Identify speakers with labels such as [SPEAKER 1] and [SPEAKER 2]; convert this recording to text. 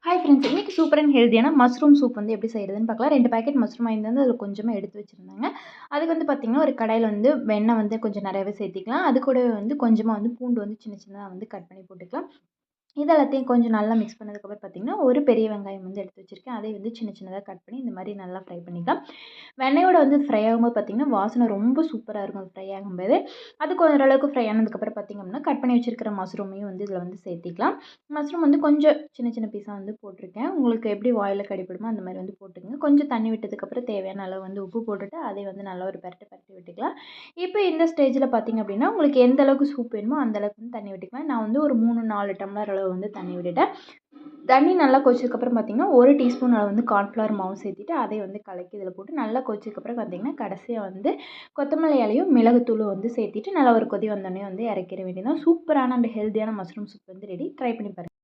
[SPEAKER 1] Hi friends, இன்றைக்கி super and ஹெல்த்தியான mushroom soup வந்து எப்படி செய்கிறதுன்னு பார்க்கலாம். 2 பேக்கெட் மஷ்ரூம் வாங்கிட்டு வந்து அதில் கொஞ்சமாக எடுத்து வச்சுருந்தாங்க. அதுக்கு வந்து பார்த்திங்கன்னா, ஒரு கடாயில் வந்து வெண்ணெய் வந்து கொஞ்சம் நிறையவே சேர்த்திக்கலாம். அது கூடவே வந்து கொஞ்சமாக வந்து பூண்டு வந்து சின்ன சின்னதாக வந்து கட் பண்ணி போட்டுக்கலாம். இது எல்லாத்தையும் கொஞ்சம் நல்லா மிக்ஸ் பண்ணதுக்கப்புறம் பார்த்திங்கன்னா, ஒரு பெரிய வெங்காயம் வந்து எடுத்து வச்சுருக்கேன். அதை வந்து சின்ன சின்னதாக கட் பண்ணி இந்த மாதிரி நல்லா ஃப்ரை பண்ணிக்கலாம். வெண்ணெயோட வந்து ஃப்ரை ஆகும்போது பார்த்திங்கன்னா, வாசனை ரொம்ப சூப்பராக இருக்கும். அது ஃப்ரை ஆகும்போது அது ஓரளவுக்கு ஃப்ரை ஆனதுக்கப்புறம் பார்த்திங்க அப்படின்னா, கட் பண்ணி வச்சுருக்கிற மஷ்ரூமையும் வந்து இதில் வந்து சேர்த்திக்கலாம். மஷ்ரூம் வந்து கொஞ்சம் சின்ன சின்ன பீஸாக வந்து போட்டிருக்கேன். உங்களுக்கு எப்படி வாயில் கடிப்படுமோ அந்த மாதிரி வந்து போட்டுக்கங்க. கொஞ்சம் தண்ணி விட்டதுக்கப்புறம் தேவையான அளவு வந்து உப்பு போட்டுட்டு அதை வந்து நல்லா ஒரு பெரட்டு பெரட்டி விட்டுக்கலாம். இப்போ இந்த ஸ்டேஜில் பார்த்திங்க அப்படின்னா, உங்களுக்கு எந்த அளவுக்கு சூப் வேணுமோ அந்த அளவுக்கு வந்து தண்ணி விட்டுக்கலாம். நான் வந்து ஒரு 3-4 டம்ளர் அளவு வந்து தண்ணி விட்டுட்டேன். தண்ணி நல்லா கொதிச்சதுக்கப்புறம் பார்த்திங்கன்னா, 1 டீஸ்பூன் அளவு வந்து கார்ன்ஃப்ளவர் மாவு சேர்த்துட்டு அதை வந்து கலக்கி இதில் போட்டு நல்லா கொதிச்சதுக்கப்புறம் பார்த்திங்கன்னா, கடைசியாக வந்து கொத்தமல்லி இலையும் மிளகுத்தூளும் வந்து சேர்த்திட்டு நல்லா ஒரு கொதி வந்தோடனே வந்து இறக்கிற வேண்டியது தான். சூப்பரான அண்ட் ஹெல்த்தியான மஷ்ரூம் சூப் வந்து ரெடி. ட்ரை பண்ணி பாருங்கள்.